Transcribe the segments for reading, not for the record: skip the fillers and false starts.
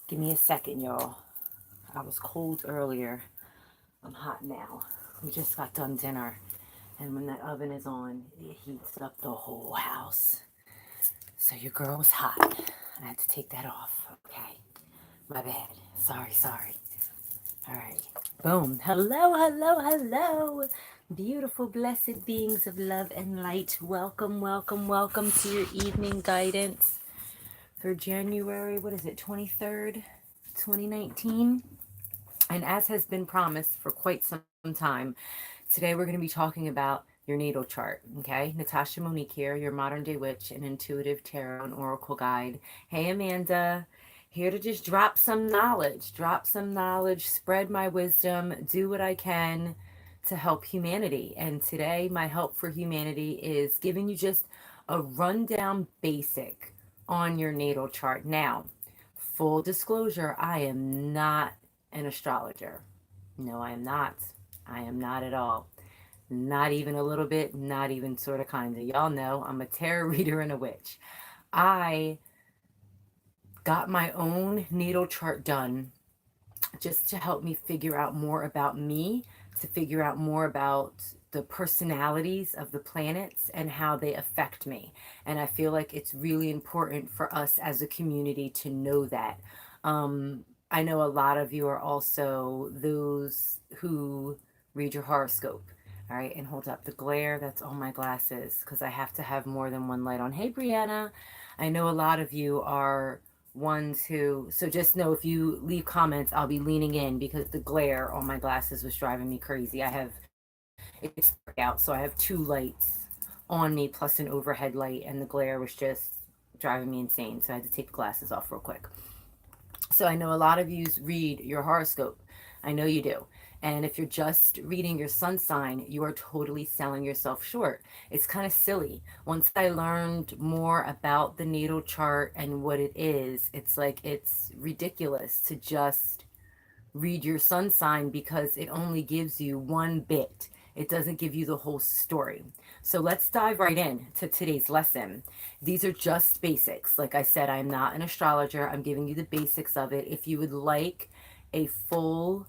Give me a second, y'all. I was cold earlier. I'm hot now. We just got done dinner. And when that oven is on, it heats up the whole house. So your girl was hot. I had to take that off. Okay. My bad. Sorry. All right. Boom. Hello. Beautiful, blessed beings of love and light. Welcome to your evening guidance for January, what is it, 23rd, 2019? And as has been promised for quite some time, today we're going to be talking about your natal chart. Okay, Natasha Monique here, your modern day witch and intuitive tarot and oracle guide. Hey, Amanda, here to just drop some knowledge, spread my wisdom, do what I can to help humanity. And today, my help for humanity is giving you just a rundown basic on your natal chart. Now, full disclosure, I am not an astrologer. No, I am not. I am not at all. Not even a little bit, not even sort of kind of. Y'all know I'm a tarot reader and a witch. I got my own natal chart done just to help me figure out more about me, to figure out more about the personalities of the planets and how they affect me. And I feel like it's really important for us as a community to know that. I know a lot of you are also those who read your horoscope. All right, and hold up the glare. That's all my glasses because I have to have more than one light on. Hey, Brianna. I know a lot of you are ones who, so just know if you leave comments, I'll be leaning in because the glare on my glasses was driving me crazy. It's dark out, so I have two lights on me plus an overhead light, and the glare was just driving me insane. So I had to take the glasses off real quick. So I know a lot of you read your horoscope. I know you do. And if you're just reading your sun sign, you are totally selling yourself short. It's kind of silly. Once I learned more about the natal chart and what it is, it's like it's ridiculous to just read your sun sign because it only gives you one bit. It doesn't give you the whole story. So let's dive right in to today's lesson. These are just basics. Like I said, I'm not an astrologer. I'm giving you the basics of it. If you would like a full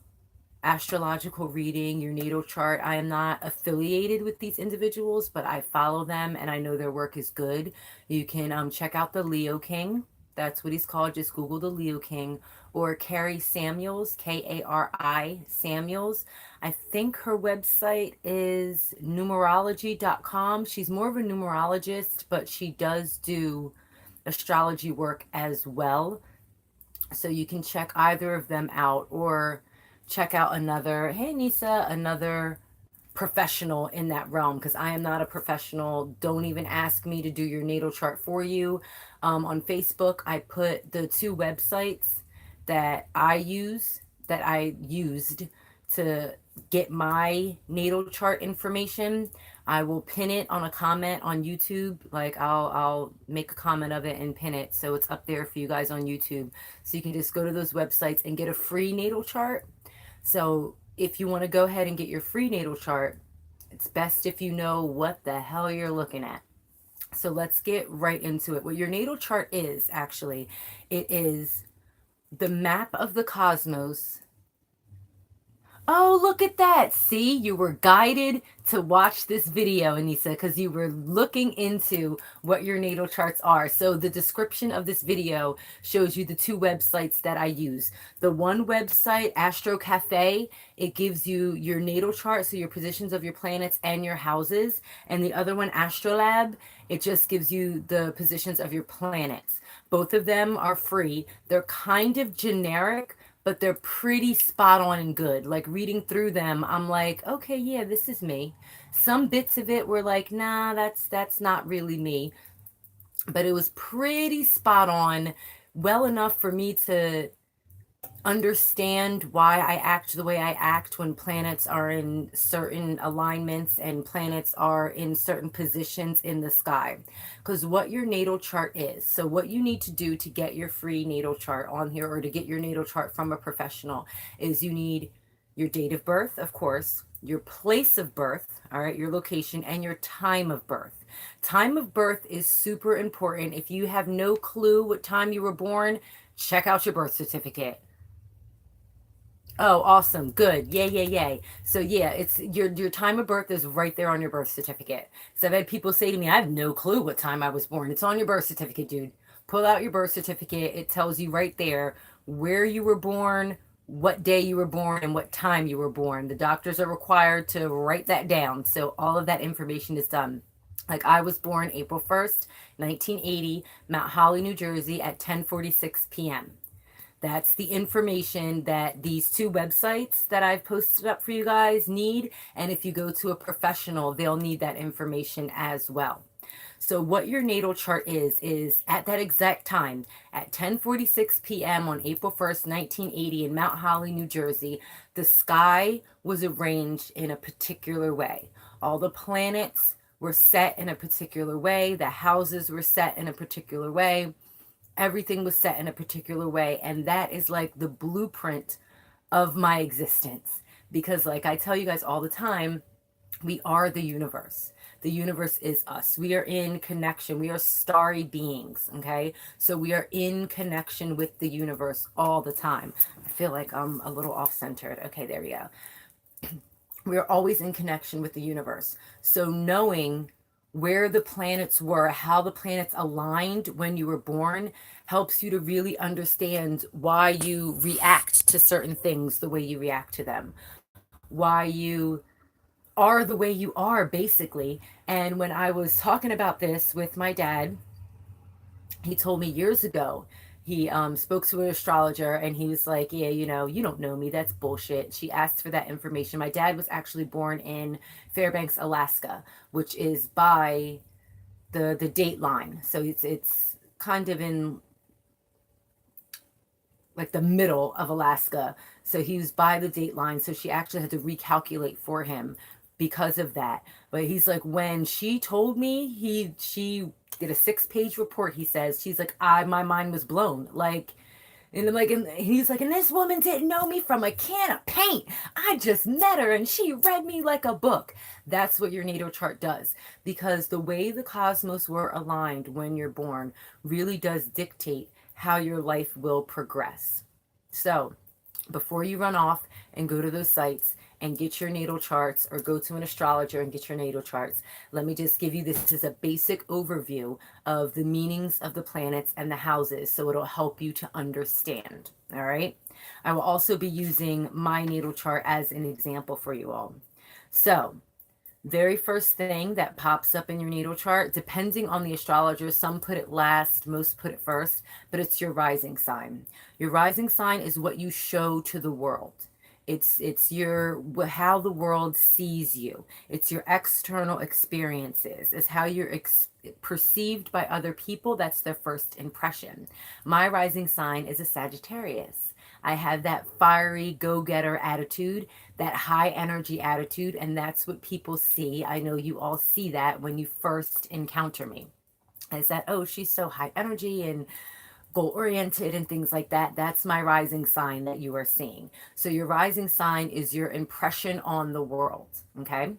astrological reading, your natal chart, I am not affiliated with these individuals, but I follow them and I know their work is good. You can check out the Leo King. That's what he's called. Just Google the Leo King, or Carrie Samuels, Kari Samuels. I think her website is numerology.com. She's more of a numerologist, but she does do astrology work as well. So you can check either of them out, or check out another, hey Nisa, another professional in that realm, because I am not a professional. Don't even ask me to do your natal chart for you. On Facebook, I put the two websites that I used to get my natal chart information. I will pin it on a comment on YouTube. Like I'll make a comment of it and pin it so it's up there for you guys on YouTube. So you can just go to those websites and get a free natal chart. So if you want to go ahead and get your free natal chart, it's best if you know what the hell you're looking at. So let's get right into it. What your natal chart is, actually, it is the map of the cosmos. Oh, look at that. See, you were guided to watch this video, Anissa, because you were looking into what your natal charts are. So the description of this video shows you the two websites that I use. The one website, Astro Cafe, it gives you your natal chart, so your positions of your planets and your houses. And the other one, Astrolab, it just gives you the positions of your planets. Both of them are free. They're kind of generic, but they're pretty spot on and good. Like reading through them, I'm like, okay, yeah, this is me. Some bits of it were like, nah, that's not really me. But it was pretty spot on, well enough for me to understand why I act the way I act when planets are in certain alignments and planets are in certain positions in the sky. Because what your natal chart is, so what you need to do to get your free natal chart on here, or to get your natal chart from a professional, is you need your date of birth, of course, your place of birth, all right, your location, and your time of birth. Time of birth is super important. If you have no clue what time you were born, Check out your birth certificate. Oh, awesome. Good. Yay, yay, yay. So yeah, it's your time of birth is right there on your birth certificate. So I've had people say to me, I have no clue what time I was born. It's on your birth certificate, dude. Pull out your birth certificate. It tells you right there where you were born, what day you were born, and what time you were born. The doctors are required to write that down. So all of that information is done. Like I was born April 1st, 1980, Mount Holly, New Jersey at 10:46 p.m. That's the information that these two websites that I've posted up for you guys need. And if you go to a professional, they'll need that information as well. So what your natal chart is at that exact time at 10:46 p.m. on April 1st, 1980 in Mount Holly, New Jersey, the sky was arranged in a particular way. All the planets were set in a particular way. The houses were set in a particular way. Everything was set in a particular way, and that is like the blueprint of my existence. Because like I tell you guys all the time, we are the universe. The universe is us. We are in connection. We are starry beings, okay? So we are in connection with the universe all the time. I feel like I'm a little off-centered. Okay, there we go. We are always in connection with the universe. So knowing where the planets were, how the planets aligned when you were born, helps you to really understand why you react to certain things the way you react to them, why you are the way you are, basically. And when I was talking about this with my dad, he told me years ago, he spoke to an astrologer and he was like, yeah, you don't know me. That's bullshit. She asked for that information. My dad was actually born in Fairbanks, Alaska, which is by the date line. So it's kind of in like the middle of Alaska. So he was by the date line. So she actually had to recalculate for him because of that. But he's like, when she told me, she did a 6-page report. He says, she's like, my mind was blown. Like, and I'm like, and he's like, and this woman didn't know me from a can of paint. I just met her and she read me like a book. That's what your natal chart does, because the way the cosmos were aligned when you're born really does dictate how your life will progress. So before you run off and go to those sites and get your natal charts, or go to an astrologer and get your natal charts, let me just give you this as a basic overview of the meanings of the planets and the houses, so it'll help you to understand. All right. I will also be using my natal chart as an example for you all. So very first thing that pops up in your natal chart, depending on the astrologer, some put it last, most put it first, but it's your rising sign. Your rising sign is what you show to the world. It's your how the world sees you. It's your external experiences. It's how you're perceived by other people. That's their first impression. My rising sign is a Sagittarius. I have that fiery go-getter attitude, that high energy attitude, and that's what people see. I know you all see that when you first encounter me. I said, oh, she's so high energy and goal oriented and things like that. That's my rising sign that you are seeing. So your rising sign is your impression on the world. Okay.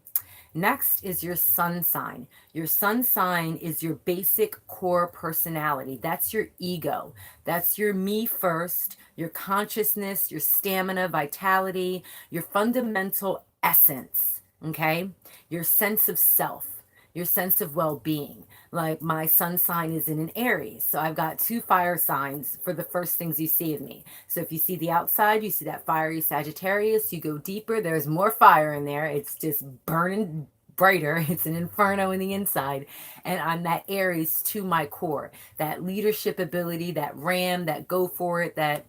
Next is your sun sign. Your sun sign is your basic core personality. That's your ego. That's your me first, your consciousness, your stamina, vitality, your fundamental essence. Okay. Your sense of self, your sense of well-being. Like my sun sign is in an Aries. So I've got 2 fire signs for the first things you see of me. So if you see the outside, you see that fiery Sagittarius, you go deeper, there's more fire in there. It's just burning brighter. It's an inferno in the inside. And I'm that Aries to my core, that leadership ability, that ram, that go for it, that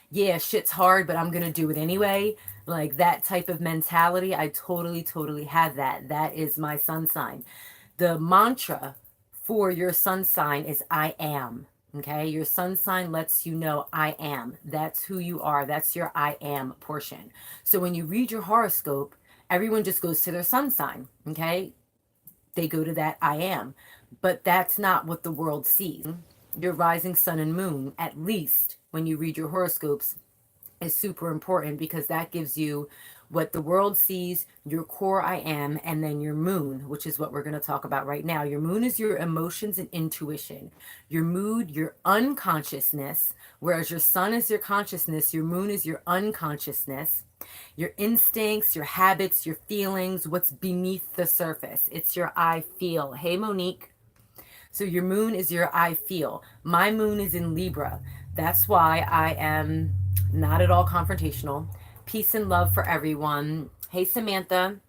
yeah, shit's hard, but I'm going to do it anyway. Like that type of mentality. I totally have that. That is my sun sign. The mantra for your sun sign is I am. Okay. Your sun sign lets you know I am. That's who you are. That's your I am portion. So when you read your horoscope, everyone just goes to their sun sign. Okay. They go to that I am. But that's not what the world sees. Your rising sun and moon, at least when you read your horoscopes, is super important, because that gives you what the world sees, your core I am, and then your moon, which is what we're going to talk about right now. Your moon is your emotions and intuition, your mood, your unconsciousness, whereas your sun is your consciousness, your moon is your unconsciousness, your instincts, your habits, your feelings, what's beneath the surface. It's your I feel. Hey, Monique. So your moon is your I feel. My moon is in Libra. That's why I am not at all confrontational. Peace and love for everyone. Hey, Samantha.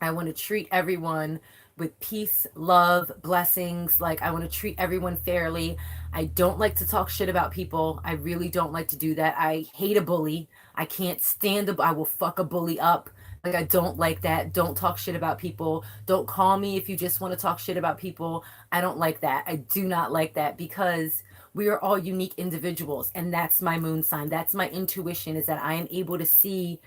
I want to treat everyone with peace, love, blessings. Like, I want to treat everyone fairly. I don't like to talk shit about people. I really don't like to do that. I hate a bully. I can't stand I will fuck a bully up. Like, I don't like that. Don't talk shit about people. Don't call me if you just want to talk shit about people. I don't like that. I do not like that, because we are all unique individuals, and that's my moon sign. That's my intuition, is that I am able to see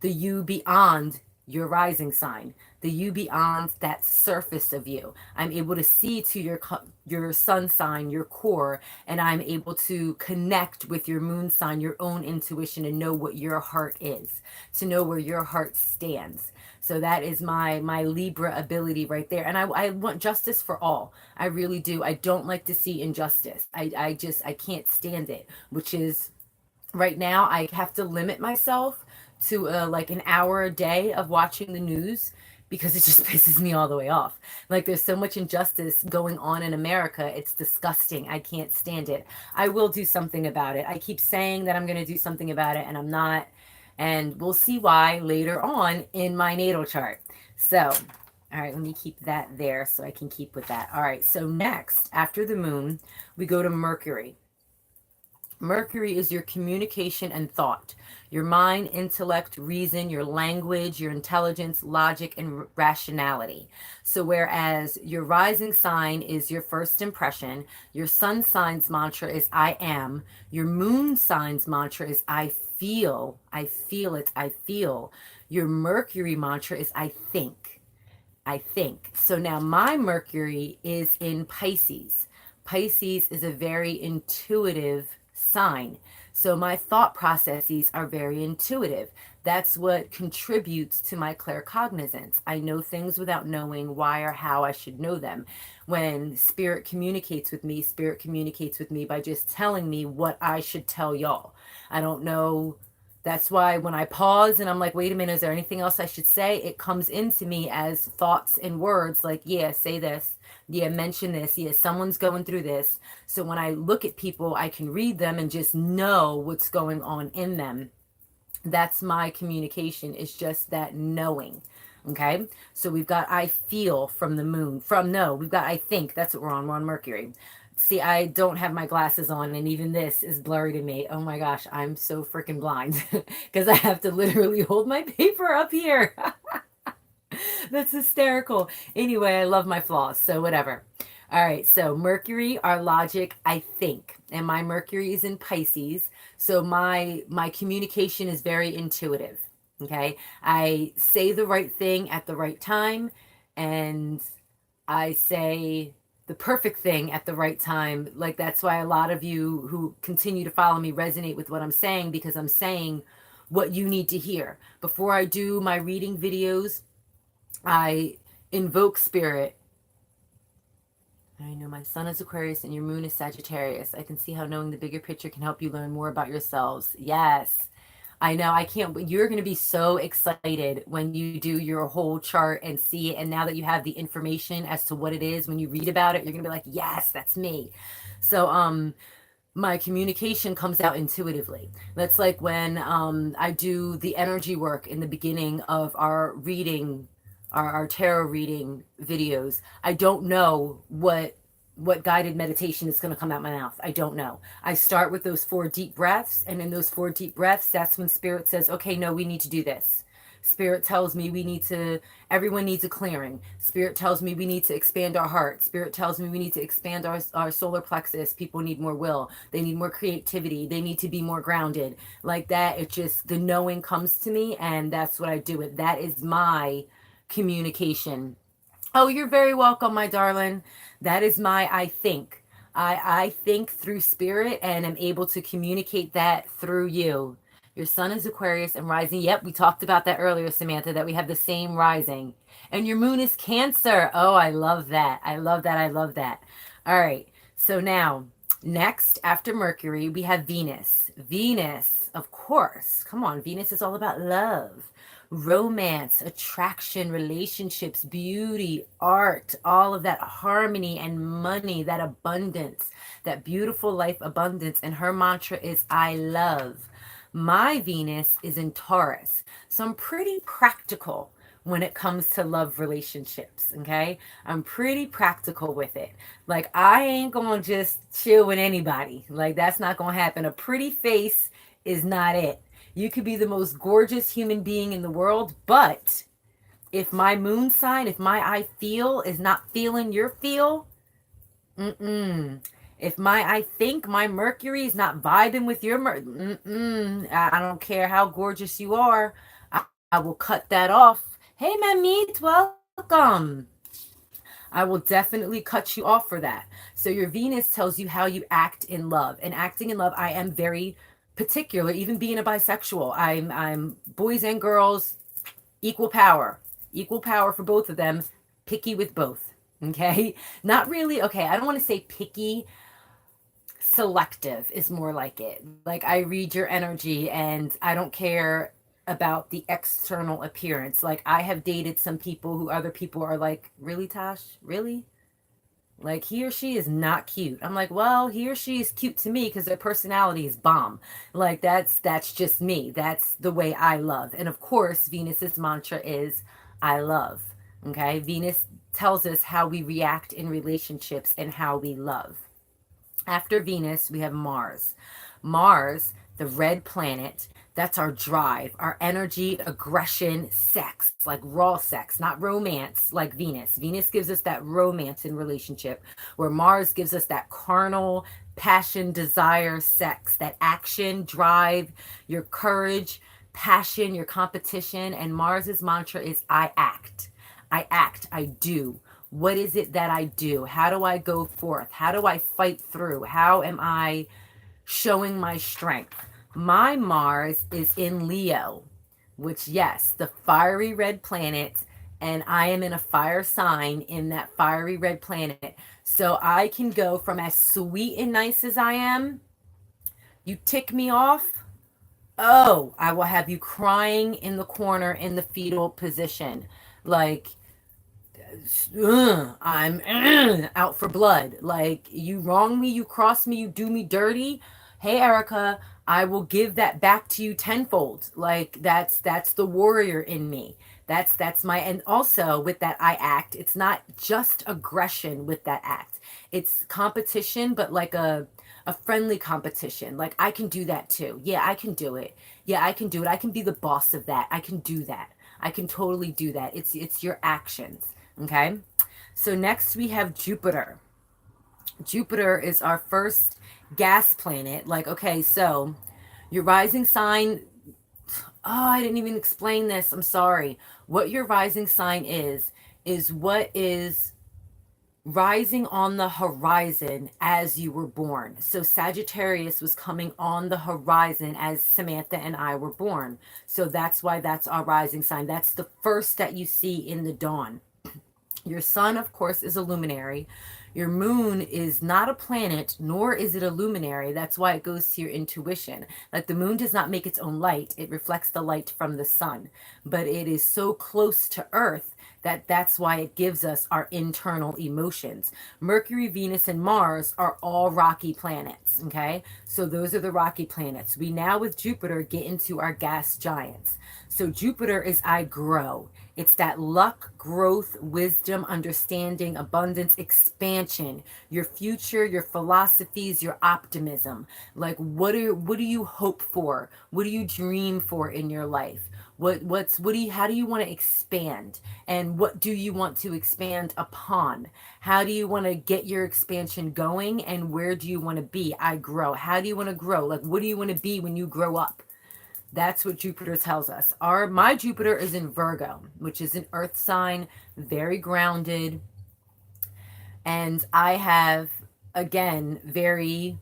the you beyond your rising sign, the you beyond that surface of you. I'm able to see to your sun sign, your core, and I'm able to connect with your moon sign, your own intuition, and know what your heart is, to know where your heart stands. So that is my Libra ability right there. And I want justice for all. I really do. I don't like to see injustice. I can't stand it, which is right now I have to limit myself to like an hour a day of watching the news, because it just pisses me all the way off. Like, there's so much injustice going on in America. It's disgusting. I can't stand it. I will do something about it. I keep saying that I'm going to do something about it, and I'm not. And we'll see why later on in my natal chart. So, all right, let me keep that there so I can keep with that. All right, so next, after the moon, we go to Mercury. Mercury is your communication and thought, your mind, intellect, reason, your language, your intelligence, logic, and rationality. So whereas your rising sign is your first impression, your sun sign's mantra is I am, your moon sign's mantra is I feel it, I feel. Your Mercury mantra is I think. I think. So now my Mercury is in Pisces. Pisces is a very intuitive sign. So my thought processes are very intuitive. That's what contributes to my claircognizance. I know things without knowing why or how I should know them. When spirit communicates with me by just telling me what I should tell y'all. I don't know. That's why when I pause and I'm like, wait a minute, is there anything else I should say? It comes into me as thoughts and words like, yeah, say this. Yeah, mention this. Yeah, someone's going through this. So when I look at people, I can read them and just know what's going on in them. That's my communication. It's just that knowing. Okay. So we've got I feel from the moon. We've got I think. That's what we're on. We're on Mercury. See, I don't have my glasses on, and even this is blurry to me. Oh my gosh, I'm so freaking blind because I have to literally hold my paper up here. That's hysterical. Anyway, I love my flaws, so whatever. All right, so Mercury, our logic, I think, and my Mercury is in Pisces, so my communication is very intuitive. Okay, I say the right thing at the right time, and I say the perfect thing at the right time. Like, that's why a lot of you who continue to follow me resonate with what I'm saying, because I'm saying what you need to hear. Before I do my reading videos, I invoke spirit. I know my sun is Aquarius and your moon is Sagittarius. I can see how knowing the bigger picture can help you learn more about yourselves. Yes. I know. I can't. You're going to be so excited when you do your whole chart and see it. And now that you have the information as to what it is, when you read about it, you're going to be like, yes, that's me. So, my communication comes out intuitively. That's like when I do the energy work in the beginning of our reading, our tarot reading videos. I don't know what guided meditation is going to come out my mouth. I don't know. I start with those 4 deep breaths, and in those 4 deep breaths, that's when spirit says, okay, no, we need to do this. Spirit tells me everyone needs a clearing. Spirit tells me we need to expand our heart. Spirit tells me we need to expand our solar plexus. People need more will. They need more creativity. They need to be more grounded. Like that, it just, the knowing comes to me, and that's what I do with. That is my communication. Oh, you're very welcome, my darling. That is my I think. I think through spirit, and am able to communicate that through you. Your sun is Aquarius and rising. Yep, we talked about that earlier, Samantha, that we have the same rising. And your moon is Cancer. Oh, I love that. I love that. I love that. All right. So now, next after Mercury, we have Venus. Venus, of course. Come on, Venus is all about love, romance, attraction, relationships, beauty, art, all of that harmony and money, that abundance, that beautiful life abundance. And her mantra is I love. My Venus is in Taurus. So I'm pretty practical when it comes to love relationships. Okay. I'm pretty practical with it. Like, I ain't going to just chill with anybody. Like, that's not going to happen. A pretty face is not it. You could be the most gorgeous human being in the world, but if my moon sign, if my I feel is not feeling your feel, if I think my Mercury is not vibing with your I don't care how gorgeous you are, I will cut that off. Hey, Mamit, welcome. I will definitely cut you off for that. So your Venus tells you how you act in love. And acting in love, I am very particular, even being a bisexual. I'm boys and girls, equal power. Equal power for both of them. Picky with both. Okay? Not really, okay, I don't want to say picky. Selective is more like it. Like, I read your energy and I don't care about the external appearance. Like, I have dated some people who other people are like, really, Tosh? Really? Like, he or she is not cute. I'm like, well, he or she is cute to me because their personality is bomb. Like, that's just me. That's the way I love. And of course, Venus's mantra is I love. Okay? Venus tells us how we react in relationships and how we love. After Venus, we have Mars. Mars, the red planet, that's our drive, our energy, aggression, sex, like raw sex, not romance like Venus. Venus gives us that romance in relationship, where Mars gives us that carnal, passion, desire, sex, that action, drive, your courage, passion, your competition. And Mars's mantra is I act. I act, I do. What is it that I do? How do I go forth? How do I fight through? How am I showing my strength? My Mars is in Leo, which, yes, the fiery red planet, and I am in a fire sign in that fiery red planet. So I can go from as sweet and nice as I am, you tick me off, oh, I will have you crying in the corner in the fetal position. Like, I'm out for blood. Like, you wrong me, you cross me, you do me dirty. Hey, Erica, I will give that back to you tenfold. Like, that's the warrior in me. That's my, and also with that I act, it's not just aggression with that act. It's competition, but like a friendly competition. Like, I can do that too. Yeah, I can do it. Yeah, I can do it. I can be the boss of that. I can do that. I can totally do that. It's your actions. Okay. So next we have Jupiter. Jupiter is our first gas planet. Like, okay, so your rising sign. Oh, I didn't even explain this. I'm sorry. What your rising sign is what is rising on the horizon as you were born. So Sagittarius was coming on the horizon as Samantha and I were born. So that's why that's our rising sign. That's the first that you see in the dawn. Your sun, of course, is a luminary. Your moon is not a planet, nor is it a luminary. That's why it goes to your intuition. Like, the moon does not make its own light. It reflects the light from the sun. But it is so close to Earth that's why it gives us our internal emotions. Mercury, Venus, and Mars are all rocky planets, okay? So those are the rocky planets. We now, with Jupiter, get into our gas giants. So Jupiter is I grow. It's that luck, growth, wisdom, understanding, abundance, expansion, your future, your philosophies, your optimism. Like, what do you hope for? What do you dream for in your life? How do you want to expand? And what do you want to expand upon? How do you want to get your expansion going? And where do you want to be? I grow. How do you want to grow? Like, what do you want to be when you grow up? That's what Jupiter tells us. My Jupiter is in Virgo, which is an earth sign, very grounded. And I have, again, very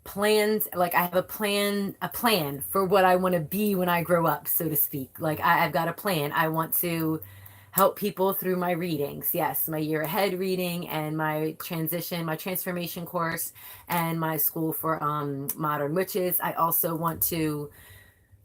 plans, like I have a plan for what I want to be when I grow up, so to speak. Like I've got a plan. I want to help people through my readings. Yes, my year ahead reading and my transformation course and my school for modern witches. I also want to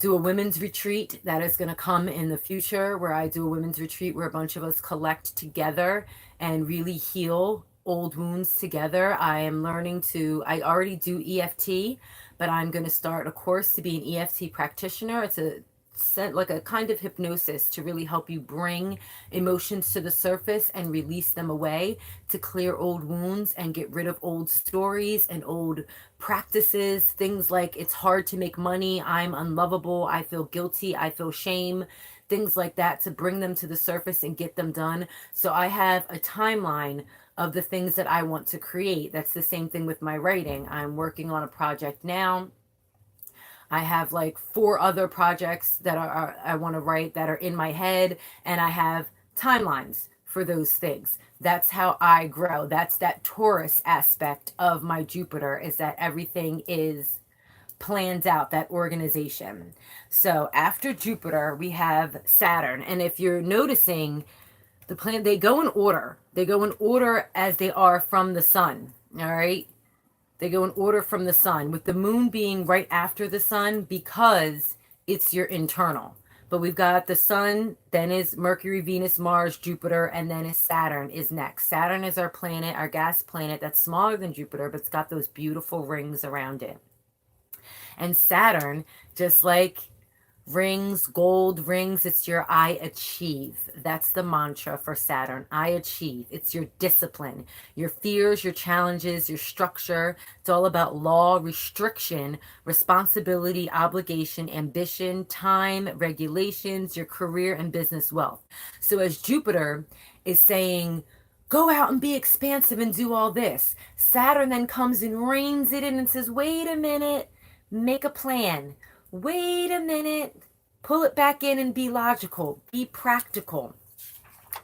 do a women's retreat that is going to come in the future, where I do a women's retreat where a bunch of us collect together and really heal old wounds together. I already do EFT, but I'm going to start a course to be an EFT practitioner. It's like a kind of hypnosis to really help you bring emotions to the surface and release them away, to clear old wounds and get rid of old stories and old practices. Things like it's hard to make money, I'm unlovable, I feel guilty, I feel shame, things like that, to bring them to the surface and get them done. So I have a timeline of the things that I want to create. That's the same thing with my writing. I'm working on a project now. I have like 4 other projects that I want to write that are in my head, and I have timelines for those things. That's how I grow. That's that Taurus aspect of my Jupiter, is that everything is planned out, that organization. So after Jupiter, we have Saturn. And if you're noticing, the planet, they go in order. They go in order as they are from the sun. All right. They go in order from the sun, with the moon being right after the sun because it's your internal. But we've got the sun, then is Mercury, Venus, Mars, Jupiter, and then is Saturn is next. Saturn is our planet, our gas planet, that's smaller than Jupiter, but it's got those beautiful rings around it. And Saturn, just like rings, gold rings, it's your I achieve. That's the mantra for Saturn. I achieve. It's your discipline, your fears, your challenges, your structure. It's all about law, restriction, responsibility, obligation, ambition, time, regulations, your career and business wealth. So as Jupiter is saying, go out and be expansive and do all this, Saturn then comes and reins it in and says, wait a minute, make a plan. Wait a minute, pull it back in and be logical, be practical.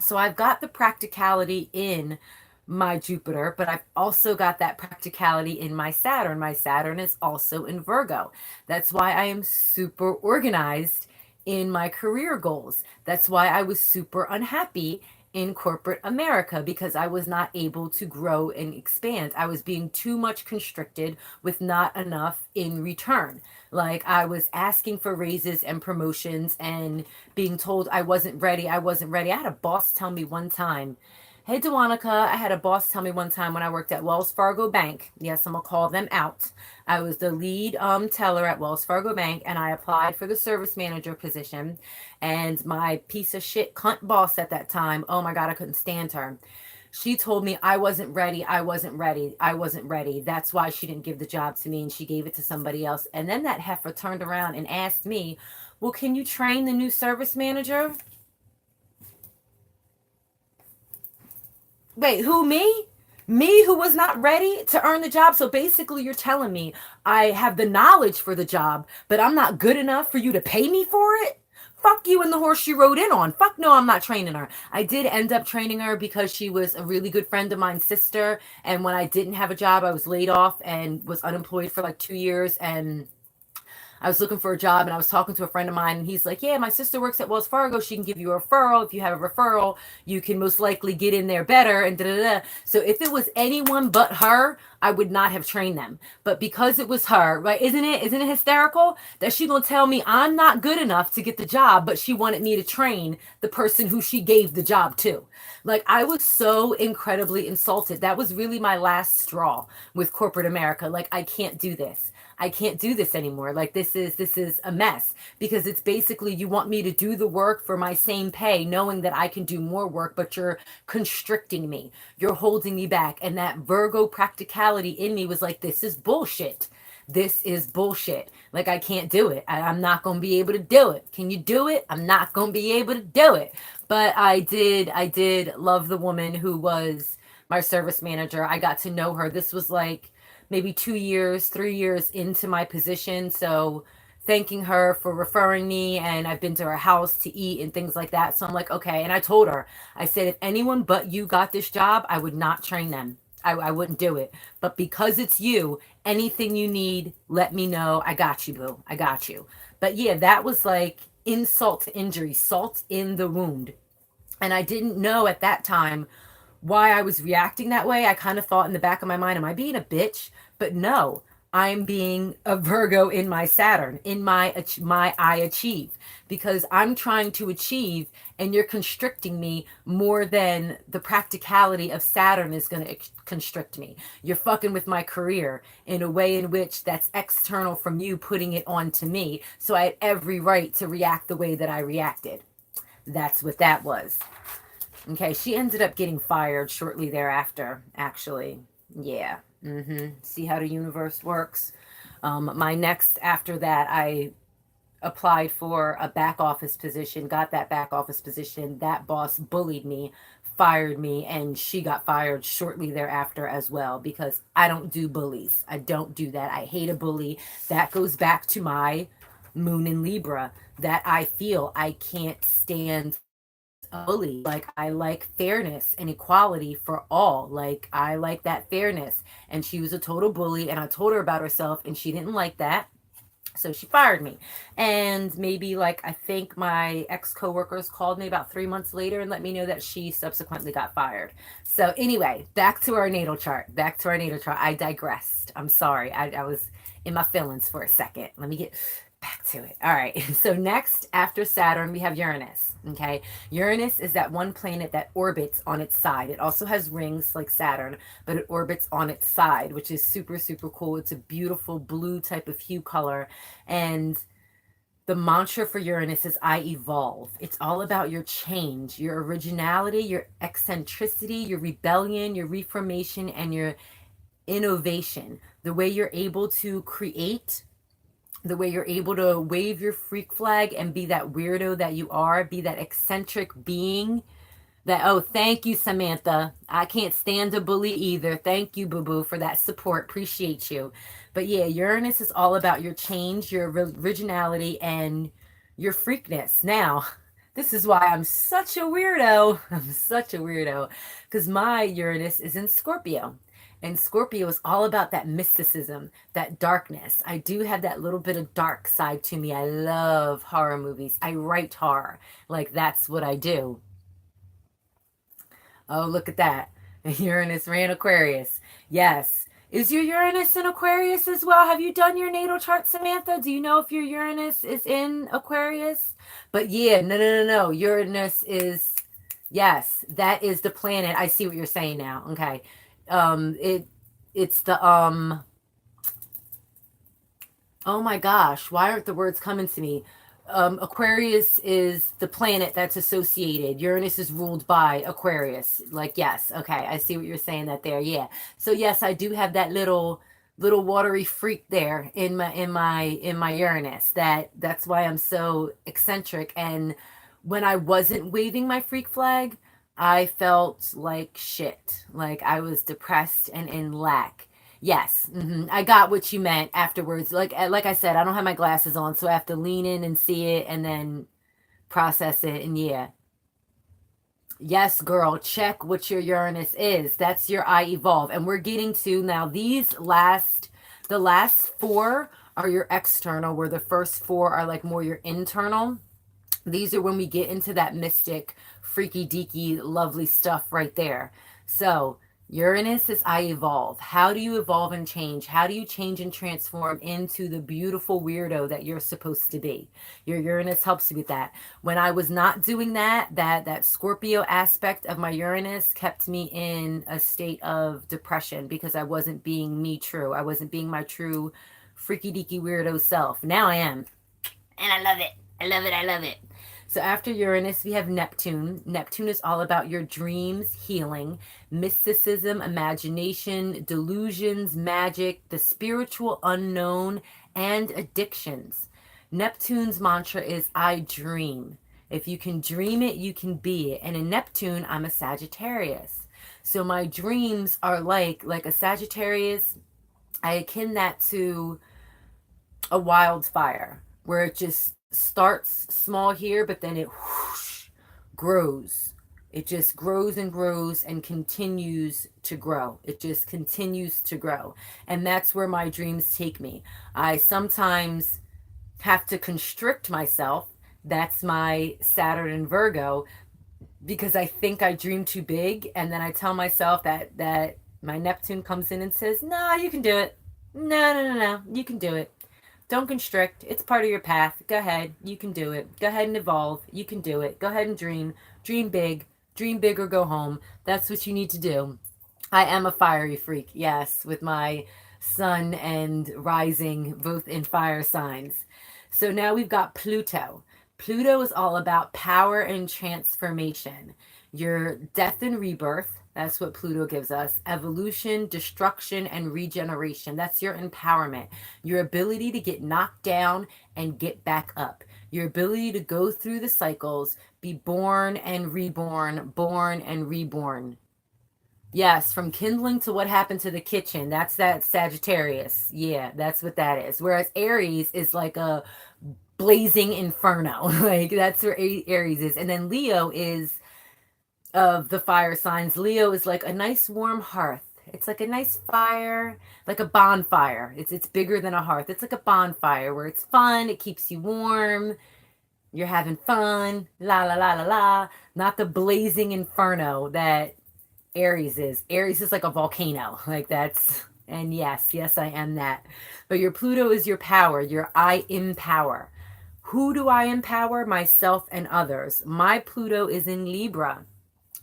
So I've got the practicality in my Jupiter, but I've also got that practicality in my Saturn. My Saturn is also in Virgo. That's why I am super organized in my career goals. That's why I was super unhappy in corporate America, because I was not able to grow and expand. I was being too much constricted with not enough in return. Like I was asking for raises and promotions and being told I wasn't ready. I wasn't ready. I had a boss tell me one time, hey, Dewanica, I had a boss tell me one time when I worked at Wells Fargo Bank. Yes, I'm going to call them out. I was the lead teller at Wells Fargo Bank, and I applied for the service manager position. And my piece of shit cunt boss at that time, oh my God, I couldn't stand her. She told me I wasn't ready. I wasn't ready. I wasn't ready. That's why she didn't give the job to me, and she gave it to somebody else. And then that heifer turned around and asked me, well, can you train the new service manager? Wait, who, me? Me who was not ready to earn the job? So basically you're telling me I have the knowledge for the job, but I'm not good enough for you to pay me for it? Fuck you and the horse you rode in on. Fuck no, I'm not training her. I did end up training her because she was a really good friend of mine's sister. And when I didn't have a job, I was laid off and was unemployed for like 2 years. And I was looking for a job, and I was talking to a friend of mine, and he's like, yeah, my sister works at Wells Fargo. She can give you a referral. If you have a referral, you can most likely get in there better, and da-da-da. So if it was anyone but her, I would not have trained them. But because it was her, right? Isn't it hysterical that she gonna tell me I'm not good enough to get the job, but she wanted me to train the person who she gave the job to? Like, I was so incredibly insulted. That was really my last straw with corporate America. Like, I can't do this. I can't do this anymore. Like, this is a mess, because it's basically you want me to do the work for my same pay, knowing that I can do more work, but you're constricting me. You're holding me back. And that Virgo practicality in me was like, this is bullshit. This is bullshit. Like, I can't do it. I'm not going to be able to do it. Can you do it? I'm not going to be able to do it. But I did love the woman who was my service manager. I got to know her. This was like maybe 2 years, 3 years into my position. So thanking her for referring me, and I've been to her house to eat and things like that. So I'm like, okay. And I told her, I said, if anyone but you got this job, I would not train them. I wouldn't do it. But because it's you, anything you need, let me know. I got you, boo. I got you. But yeah, that was like insult to injury, salt in the wound. And I didn't know at that time why I was reacting that way. I kind of thought in the back of my mind, am I being a bitch? But no, I'm being a Virgo in my Saturn, in my I achieve, because I'm trying to achieve and you're constricting me more than the practicality of Saturn is going to constrict me. You're fucking with my career in a way in which that's external from you putting it on to me. So I had every right to react the way that I reacted. That's what that was. Okay, she ended up getting fired shortly thereafter, actually. Yeah. See how the universe works? My next, after that, I applied for a back office position, got that back office position. That boss bullied me, fired me, and she got fired shortly thereafter as well because I don't do bullies. I don't do that. I hate a bully. That goes back to my moon in Libra, that I feel I can't stand a bully. Like, I like fairness and equality for all. Like, I like that fairness. And she was a total bully, and I told her about herself, and she didn't like that. So she fired me. And maybe, like, I think my ex coworkers called me about 3 months later and let me know that she subsequently got fired. So anyway, back to our natal chart. Back to our natal chart. I digressed. I'm sorry. I was in my feelings for a second. Let me get back to it. All right. So next, after Saturn, we have Uranus. Okay. Uranus is that one planet that orbits on its side. It also has rings like Saturn, but it orbits on its side, which is super, super cool. It's a beautiful blue type of hue color. And the mantra for Uranus is I evolve. It's all about your change, your originality, your eccentricity, your rebellion, your reformation, and your innovation. The way you're able to create, the way you're able to wave your freak flag and be that weirdo that you are, be that eccentric being that, oh, thank you, Samantha. I can't stand a bully either. Thank you, Boo Boo, for that support. Appreciate you. But yeah, Uranus is all about your change, your originality, and your freakness. Now, this is why I'm such a weirdo. I'm such a weirdo because my Uranus is in Scorpio. And Scorpio is all about that mysticism, that darkness. I do have that little bit of dark side to me. I love horror movies. I write horror. Like, that's what I do. Oh, look at that. Uranus ran Aquarius. Yes. Is your Uranus in Aquarius as well? Have you done your natal chart, Samantha? Do you know if your Uranus is in Aquarius? But yeah, no. Uranus is, yes, that is the planet. I see what you're saying now. Okay. It's the, oh my gosh, why aren't the words coming to me? Aquarius is the planet that's associated. Uranus is ruled by Aquarius. Like, yes, okay, I see what you're saying that there. Yeah. So yes, I do have that little watery freak there in my Uranus. That's why I'm so eccentric. And when I wasn't waving my freak flag, I felt like shit. Like I was depressed and in lack. Yes, I got what you meant afterwards. Like I said, I don't have my glasses on, so I have to lean in and see it and then process it. And yeah, yes, girl, check what your Uranus is. That's your I evolve. And we're getting to now the last four are your external, where the first four are like more your internal. These are when we get into that mystic, freaky deaky, lovely stuff right there. So Uranus is I evolve. How do you evolve and change? How do you change and transform into the beautiful weirdo that you're supposed to be? Your Uranus helps you with that. When I was not doing that Scorpio aspect of my Uranus kept me in a state of depression because I wasn't being me true. I wasn't being my true freaky deaky weirdo self. Now I am. And I love it. I love it. I love it. So after Uranus, we have Neptune. Neptune is all about your dreams, healing, mysticism, imagination, delusions, magic, the spiritual unknown, and addictions. Neptune's mantra is I dream. If you can dream it, you can be it. And in Neptune, I'm a Sagittarius. So my dreams are like a Sagittarius. I akin that to a wildfire where it just starts small here, but then it whoosh, grows, It just grows and grows and continues to grow. It just continues to grow. And that's where my dreams take me. I sometimes have to constrict myself. That's my Saturn and Virgo, because I think I dream too big, and then I tell myself that my Neptune comes in and says, "No, you can do it. No, no, no, no. You can do it. Don't constrict. It's part of your path. Go ahead. You can do it. Go ahead and evolve. You can do it. Go ahead and dream. Dream big. Dream big or go home. That's what you need to do." I am a fiery freak, yes, with my sun and rising both in fire signs. So now we've got Pluto. Pluto is all about power and transformation. Your death and rebirth. That's what Pluto gives us. Evolution, destruction, and regeneration. That's your empowerment. Your ability to get knocked down and get back up. Your ability to go through the cycles, be born and reborn, born and reborn. Yes, from kindling to what happened to the kitchen. That's that Sagittarius. Yeah, that's what that is. Whereas Aries is like a blazing inferno. Like that's where Aries is. And then Leo is, of the fire signs, Leo is like a nice warm hearth. It's like a nice fire, like a bonfire. It's bigger than a hearth. It's like a bonfire where it's fun, it keeps you warm, you're having fun, la la la la la. Not the blazing inferno that Aries is. Aries is like a volcano. Like that's, and yes, I am that. But your Pluto is your power, your I empower. Who do I empower? Myself and others. My Pluto is in Libra.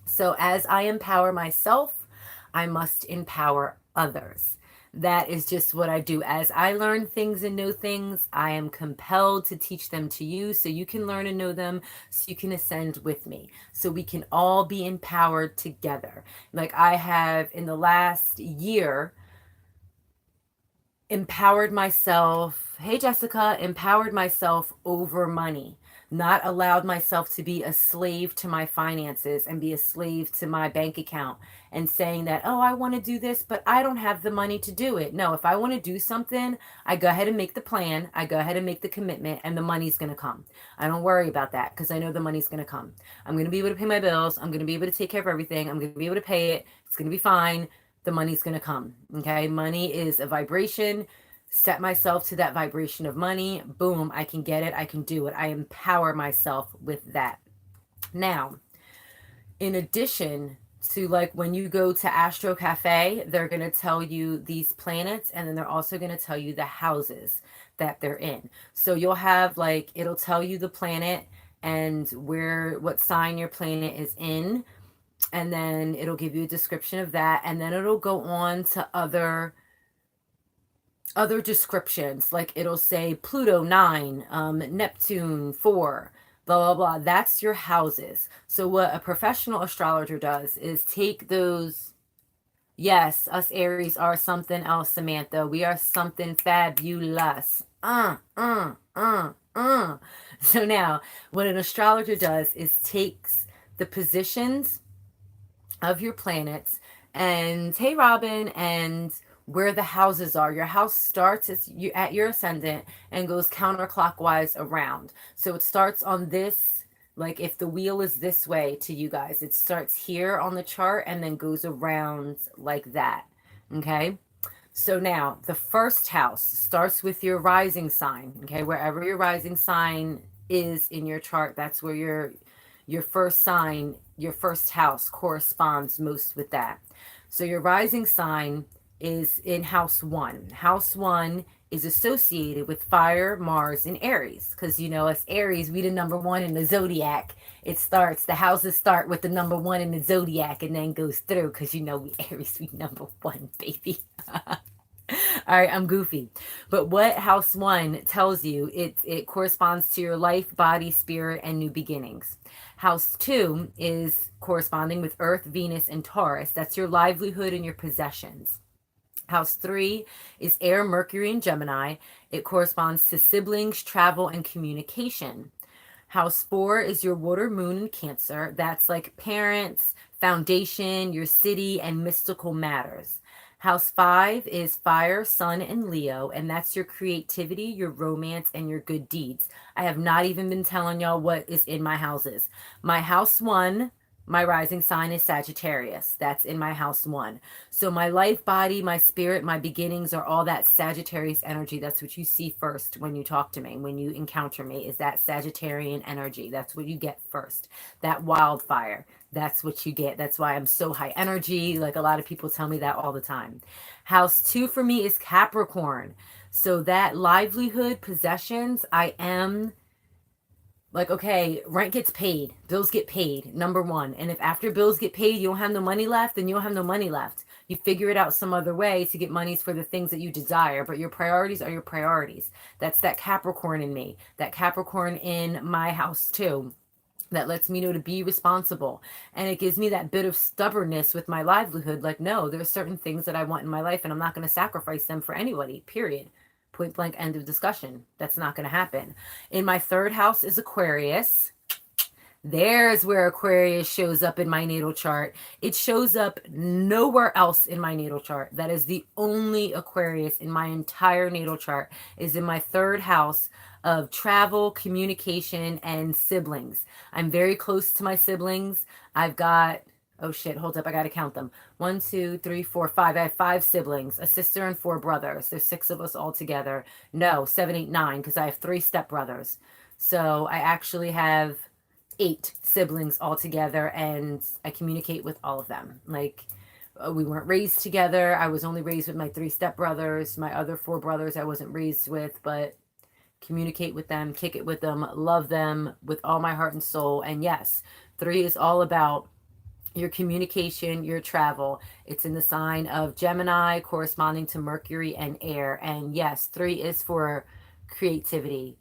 So as I empower myself, I must empower others. That is just what I do. As I learn things and know things, I am compelled to teach them to you so you can learn and know them, so you can ascend with me, so we can all be empowered together. Like I have in the last year empowered myself. Hey, Jessica, empowered myself over money, not allowed myself to be a slave to my finances and be a slave to my bank account and saying that, oh, I want to do this, but I don't have the money to do it. No, if I want to do something, I go ahead and make the plan. I go ahead and make the commitment, and the money's going to come. I don't worry about that because I know the money's going to come. I'm going to be able to pay my bills. I'm going to be able to take care of everything. I'm going to be able to pay it. It's going to be fine. The money's going to come. Okay. Money is a vibration. Set myself to that vibration of money. Boom. I can get it. I can do it. I empower myself with that. Now, in addition to, like, when you go to Astro Cafe, they're going to tell you these planets, and then they're also going to tell you the houses that they're in. So you'll have, like, it'll tell you the planet and what sign your planet is in, and then it'll give you a description of that, and then it'll go on to other descriptions. Like it'll say Pluto 9, Neptune 4, blah blah blah. That's your houses. So what a professional astrologer does is take those. Yes, us Aries are something else, Samantha. We are something fabulous. So now what an astrologer does is takes the positions of your planets and, hey Robin, and where the houses are. Your house starts at your ascendant and goes counterclockwise around. So it starts on this, like if the wheel is this way to you guys, it starts here on the chart and then goes around like that. Okay. So now the first house starts with your rising sign. Okay. Wherever your rising sign is in your chart, that's where your first sign, your first house corresponds most with that. So your rising sign is in house 1. House 1 is associated with fire, Mars, and Aries. Because, you know, as Aries, we the number 1 in the zodiac. The houses start with the number 1 in the zodiac and then goes through. Because, you know, we Aries, we number 1, baby. All right, I'm goofy. But what house 1 tells you, it corresponds to your life, body, spirit, and new beginnings. House 2 is corresponding with Earth, Venus, and Taurus. That's your livelihood and your possessions. House 3 is air, Mercury, and Gemini. It corresponds to siblings, travel, and communication. House 4 is your water, moon, and Cancer. That's like parents, foundation, your city, and mystical matters. House 5 is fire, sun, and Leo, and that's your creativity, your romance, and your good deeds. I have not even been telling y'all what is in my houses. My house 1 My rising sign is Sagittarius. That's in my house 1. So my life, body, my spirit, my beginnings are all that Sagittarius energy. That's what you see first when you talk to me, when you encounter me, is that Sagittarian energy. That's what you get first. That wildfire. That's what you get. That's why I'm so high energy. Like a lot of people tell me that all the time. House 2 for me is Capricorn. So that livelihood, possessions, I am like, okay, rent gets paid, bills get paid, number 1. And if after bills get paid, you don't have no money left, then you don't have no money left. You figure it out some other way to get monies for the things that you desire, but your priorities are your priorities. That's that Capricorn in me, that Capricorn in my house too. That lets me know to be responsible. And it gives me that bit of stubbornness with my livelihood. Like, no, there are certain things that I want in my life and I'm not going to sacrifice them for anybody, period. Point blank, end of discussion. That's not going to happen. In my 3rd house is Aquarius. There's where Aquarius shows up in my natal chart. It shows up nowhere else in my natal chart. That is the only Aquarius in my entire natal chart, is in my 3rd house of travel, communication, and siblings. I'm very close to my siblings. I've got, oh shit, hold up, I gotta count them. 1, 2, 3, 4, 5. I have 5 siblings, a sister and 4 brothers. There's 6 of us all together. No, 7, 8, 9, because I have 3 stepbrothers. So I actually have 8 siblings all together, and I communicate with all of them. Like, we weren't raised together. I was only raised with my 3 stepbrothers. My other 4 brothers I wasn't raised with, but communicate with them, kick it with them, love them with all my heart and soul. And yes, 3 is all about your communication, your travel. It's in the sign of Gemini, corresponding to Mercury and air. And yes, 3 is for creativity.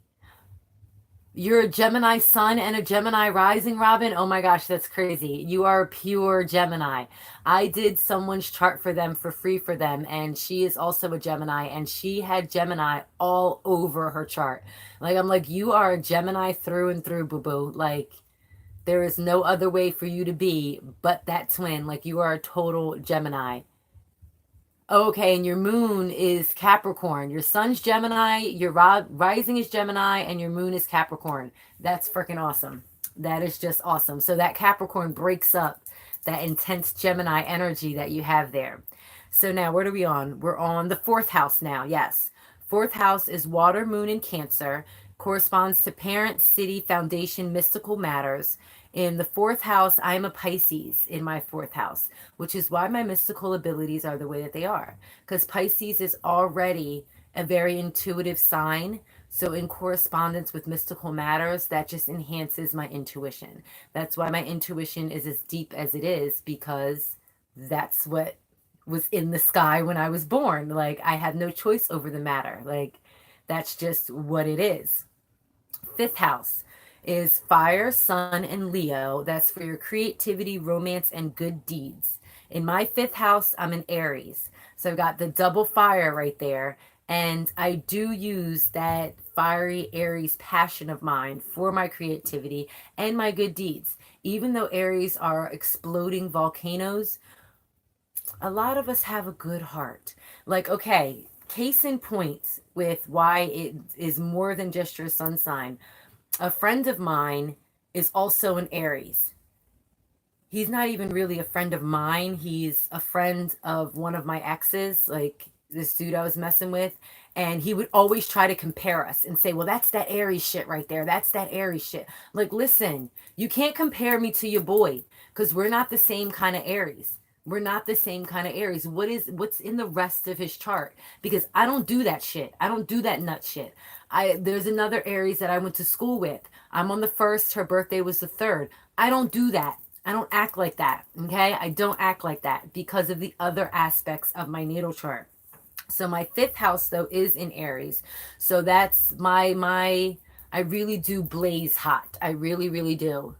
You're a Gemini sun and a Gemini rising, Robin. Oh my gosh, that's crazy. You are pure Gemini. I did someone's chart for them for free for them, and she is also a Gemini, and she had Gemini all over her chart. Like, I'm like, you are a Gemini through and through, boo-boo. Like, there is no other way for you to be but that twin. Like, you are a total Gemini. Okay, and your moon is Capricorn. Your sun's Gemini, your rising is Gemini, and your moon is Capricorn. That's freaking awesome. That is just awesome. So that Capricorn breaks up that intense Gemini energy that you have there. So now, what are we on? We're on the 4th house now. Yes. 4th house is water, moon, and Cancer. Corresponds to parent, city, foundation, mystical matters. In the 4th house, I'm a Pisces in my 4th house, which is why my mystical abilities are the way that they are. Because Pisces is already a very intuitive sign. So in correspondence with mystical matters, that just enhances my intuition. That's why my intuition is as deep as it is, because that's what was in the sky when I was born. Like, I had no choice over the matter. Like, that's just what it is. 5th house is fire, sun, and Leo. That's for your creativity, romance, and good deeds. In my 5th house, I'm an Aries. So I've got the double fire right there. And I do use that fiery Aries passion of mine for my creativity and my good deeds. Even though Aries are exploding volcanoes, a lot of us have a good heart. Like, okay, case in point with why it is more than just your sun sign. A friend of mine is also an Aries. He's not even really a friend of mine. He's a friend of one of my exes, like this dude I was messing with. And he would always try to compare us and say, well, that's that Aries shit right there. That's that Aries shit. Like, listen, you can't compare me to your boy, because we're not the same kind of Aries. We're not the same kind of Aries. What's in the rest of his chart? Because I don't do that shit. I don't do that nut shit. There's another Aries that I went to school with. I'm on the 1st. Her birthday was the 3rd. I don't do that. I don't act like that. Okay? I don't act like that because of the other aspects of my natal chart. So my 5th house, though, is in Aries. So that's I really do blaze hot. I really, really do.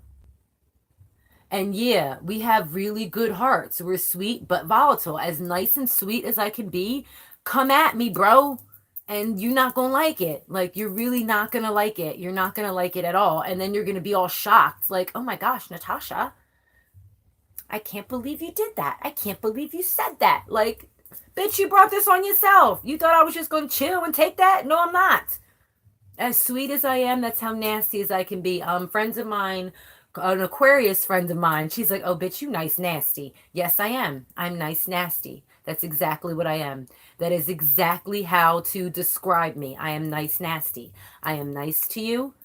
And yeah, we have really good hearts. We're sweet but volatile. As nice and sweet as I can be, come at me, bro. And you're not going to like it. Like, you're really not going to like it. You're not going to like it at all. And then you're going to be all shocked. Like, oh my gosh, Natasha, I can't believe you did that. I can't believe you said that. Like, bitch, you brought this on yourself. You thought I was just going to chill and take that? No, I'm not. As sweet as I am, that's how nasty as I can be. Friends of mine an Aquarius friend of mine, she's like, oh, bitch, you nice nasty. Yes, I am. I'm nice nasty. That's exactly what I am. That is exactly how to describe me. I am nice nasty. I am nice to you,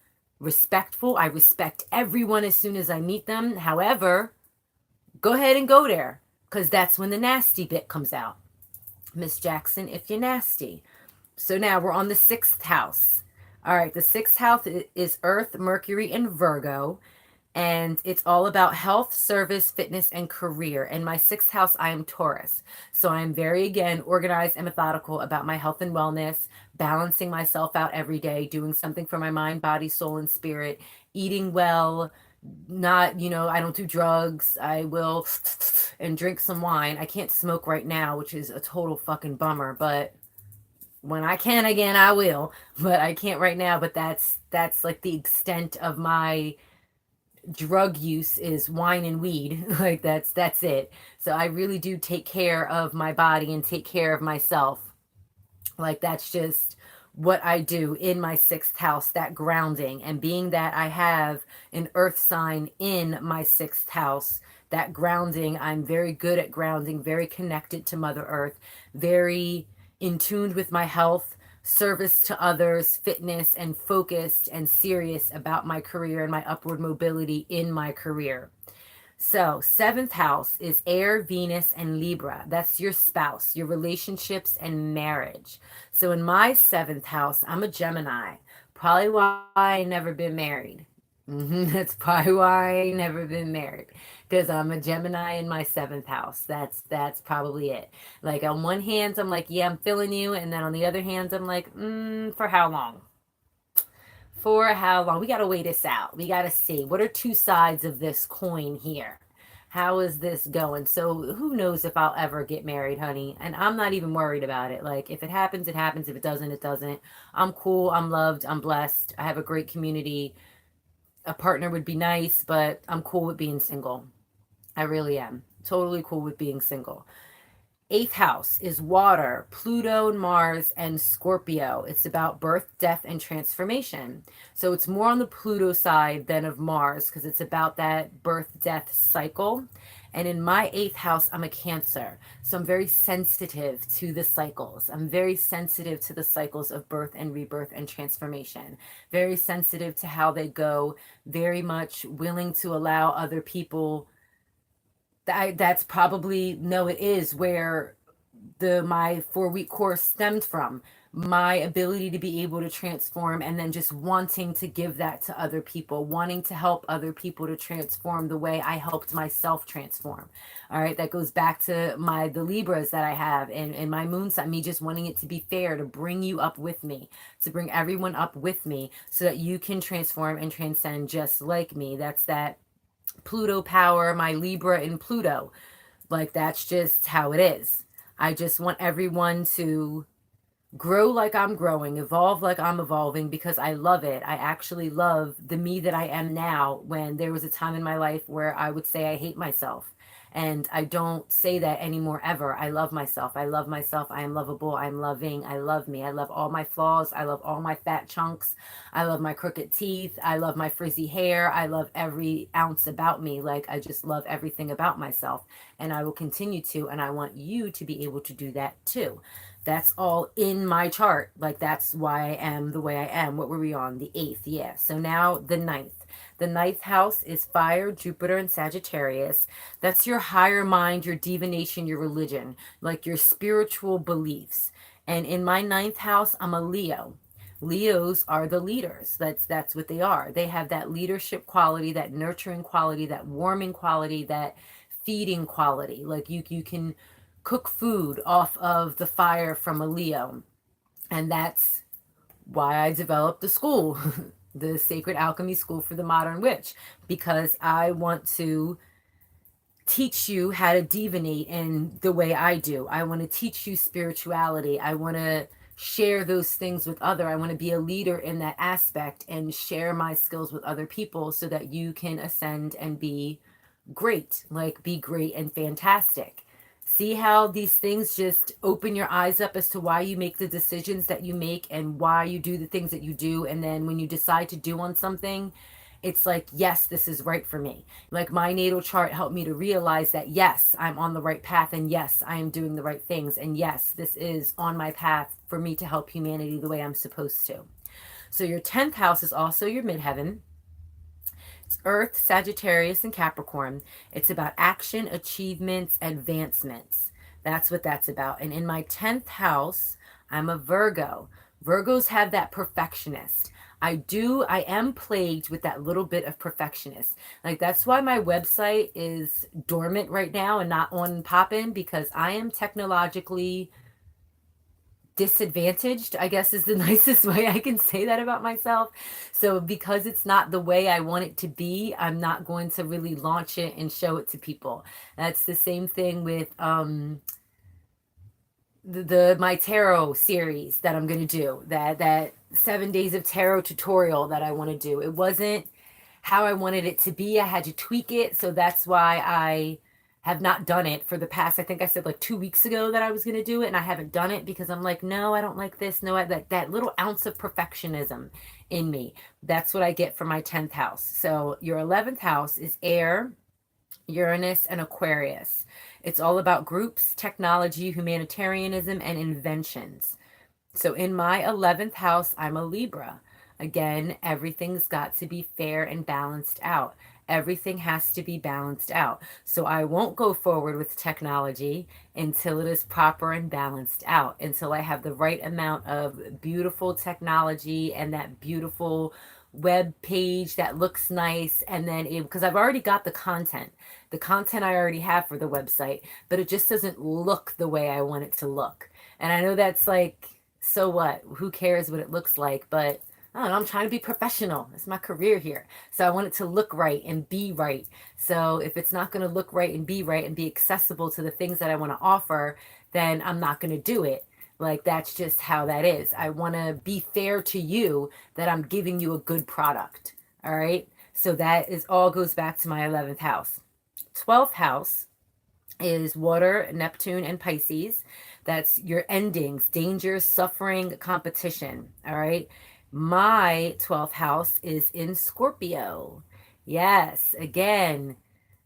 respectful. I respect everyone as soon as I meet them. However, go ahead and go there, because that's when the nasty bit comes out. Miss Jackson, if you're nasty. So now we're on the 6th house. All right, the 6th house is Earth, Mercury, and Virgo. And it's all about health, service, fitness, and career. In my 6th house, I am Taurus. So I am very, again, organized and methodical about my health and wellness, balancing myself out every day, doing something for my mind, body, soul, and spirit, eating well, not, I don't do drugs. I will and drink some wine. I can't smoke right now, which is a total fucking bummer, but when I can again, I will. But I can't right now, but that's like the extent of my drug use is wine and weed. Like that's it. So I really do take care of my body and take care of myself. Like that's just what I do in my 6th house, that grounding. And being that I have an earth sign in my 6th house, that grounding, I'm very good at grounding, very connected to Mother Earth, very in tune with my health, service to others, fitness, and focused and serious about my career and my upward mobility in my career. So, 7th house is air, Venus, and Libra. That's your spouse, your relationships, and marriage. So, in my 7th house, I'm a Gemini. Probably why I never been married. That's probably why I never been married, because I'm a Gemini in my 7th house. That's probably it. Like on one hand, I'm like, yeah, I'm feeling you, and then on the other hand, I'm like, for how long? For how long? We got to weigh this out. We got to see what are two sides of this coin here. How is this going? So who knows if I'll ever get married, honey? And I'm not even worried about it. Like if it happens, it happens. If it doesn't, it doesn't. I'm cool. I'm loved. I'm blessed. I have a great community. A partner would be nice, but I'm cool with being single. I really am. Totally cool with being single. 8th house is water, Pluto, Mars, and Scorpio. It's about birth, death, and transformation. So it's more on the Pluto side than of Mars because it's about that birth, death cycle. And in my 8th house, I'm a Cancer. So I'm very sensitive to the cycles. I'm very sensitive to the cycles of birth and rebirth and transformation. Very sensitive to how they go. Very much willing to allow other people. That's probably, no, it is where my 4-week course stemmed from. My ability to be able to transform and then just wanting to give that to other people, wanting to help other people to transform the way I helped myself transform. All right, that goes back to the Libras that I have and my moon sign, me just wanting it to be fair, to bring you up with me, to bring everyone up with me so that you can transform and transcend just like me. That's that Pluto power, my Libra in Pluto. Like that's just how it is. I just want everyone to grow like I'm growing, evolve like I'm evolving because I love it. I actually love the me that I am now, when there was a time in my life where I would say I hate myself. And I don't say that anymore ever. I love myself. I love myself. I am lovable. I'm loving. I love me. I love all my flaws. I love all my fat chunks. I love my crooked teeth. I love my frizzy hair. I love every ounce about me. Like I just love everything about myself. And I will continue to. And I want you to be able to do that too. That's all in my chart. Like that's why I am the way I am. What were we on? The 8th. Yeah. So now the 9th. The 9th house is fire, Jupiter, and Sagittarius. That's your higher mind, your divination, your religion, like your spiritual beliefs. And in my 9th house, I'm a Leo. Leos are the leaders. That's what they are. They have that leadership quality, that nurturing quality, that warming quality, that feeding quality. Like you can cook food off of the fire from a Leo. And that's why I developed the school, the Sacred Alchemy School for the Modern Witch, because I want to teach you how to divinate in the way I do. I want to teach you spirituality. I want to share those things with other. I want to be a leader in that aspect and share my skills with other people so that you can ascend and be great, like be great and fantastic. See how these things just open your eyes up as to why you make the decisions that you make and why you do the things that you do. And then when you decide to do on something, it's like, yes, this is right for me. Like my natal chart helped me to realize that, yes, I'm on the right path, and yes, I am doing the right things, and yes, this is on my path for me to help humanity the way I'm supposed to. So your 10th house is also your midheaven. It's Earth, Sagittarius, and Capricorn. It's about action, achievements, advancements. That's what that's about. And in my 10th house, I'm a Virgo. Virgos have that perfectionist. I am plagued with that little bit of perfectionist. Like that's why my website is dormant right now and not on poppin', because I am technologically disadvantaged, I guess is the nicest way I can say that about myself. So because it's not the way I want it to be, I'm not going to really launch it and show it to people. That's the same thing with the my tarot series that I'm going to do. That 7 days of tarot tutorial that I want to do. It wasn't how I wanted it to be. I had to tweak it. So that's why I have not done it for the past, I think I said like 2 weeks ago that I was going to do it, and I haven't done it because I'm like, no, I don't like this. No, that little ounce of perfectionism in me. That's what I get from my 10th house. So your 11th house is air, Uranus, and Aquarius. It's all about groups, technology, humanitarianism, and inventions. So in my 11th house, I'm a Libra. Again, everything's got to be fair and balanced out. Everything has to be balanced out. So I won't go forward with technology until it is proper and balanced out, until I have the right amount of beautiful technology and that beautiful web page that looks nice. And then because I've already got the content I already have for the website, but it just doesn't look the way I want it to look. And I know that's like, so what? Who cares what it looks like? But I don't know, I'm trying to be professional. It's my career here. So I want it to look right and be right. So if it's not going to look right and be accessible to the things that I want to offer, then I'm not going to do it. Like that's just how that is. I want to be fair to you that I'm giving you a good product. All right. So that is all goes back to my 11th house. 12th house is water, Neptune, and Pisces. That's your endings, danger, suffering, competition. All right. My 12th house is in Scorpio. Yes, again,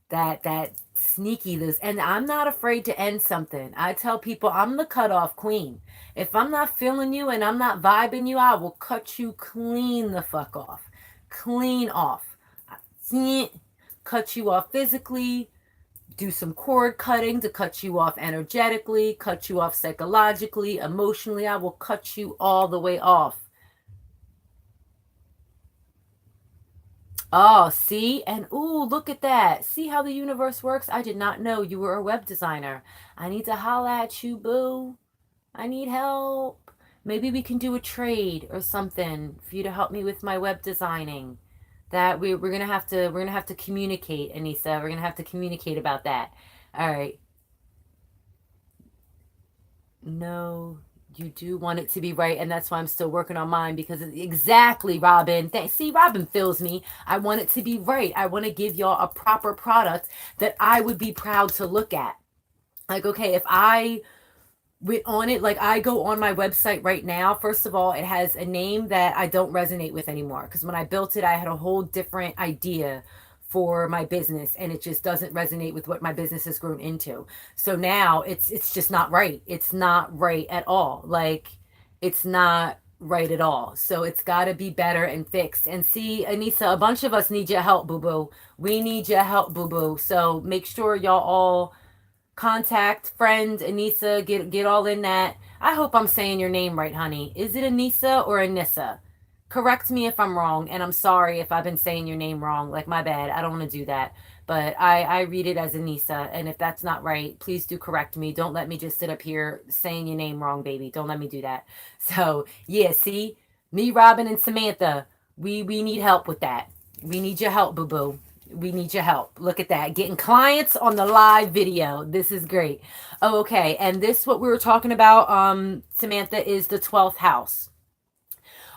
that sneaky those, and I'm not afraid to end something. I tell people I'm the cutoff queen. If I'm not feeling you and I'm not vibing you, I will cut you clean the fuck off. Clean off. Cut you off physically, do some cord cutting to cut you off energetically, cut you off psychologically, emotionally. I will cut you all the way off. Oh, see? And ooh, look at that. See how the universe works? I did not know you were a web designer. I need to holla at you, boo. I need help. Maybe we can do a trade or something for you to help me with my web designing. That we're gonna have to communicate, Anissa. We're gonna have to communicate about that. All right. No, you do want it to be right, and that's why I'm still working on mine, because exactly, Robin. See, Robin feels me. I want it to be right. I want to give y'all a proper product that I would be proud to look at. Like, okay, if I went on it, like I go on my website right now, first of all, it has a name that I don't resonate with anymore, because when I built it, I had a whole different idea for my business, and it just doesn't resonate with what my business has grown into. So now it's just not right. It's not right at all. Like it's not right at all. So it's got to be better and fixed. And see, Anissa, a bunch of us need your help, boo boo. We need your help, boo boo. So make sure y'all all contact friend Anissa, get all in that. I hope I'm saying your name right, honey. Is it Anissa or Anissa? Correct me if I'm wrong, and I'm sorry if I've been saying your name wrong. Like, my bad. I don't want to do that. But I read it as Anissa, and if that's not right, please do correct me. Don't let me just sit up here saying your name wrong, baby. Don't let me do that. So, yeah, see? Me, Robin, and Samantha, we need help with that. We need your help, boo-boo. We need your help. Look at that. Getting clients on the live video. This is great. Oh, okay. And this, what we were talking about, Samantha, is the 12th house.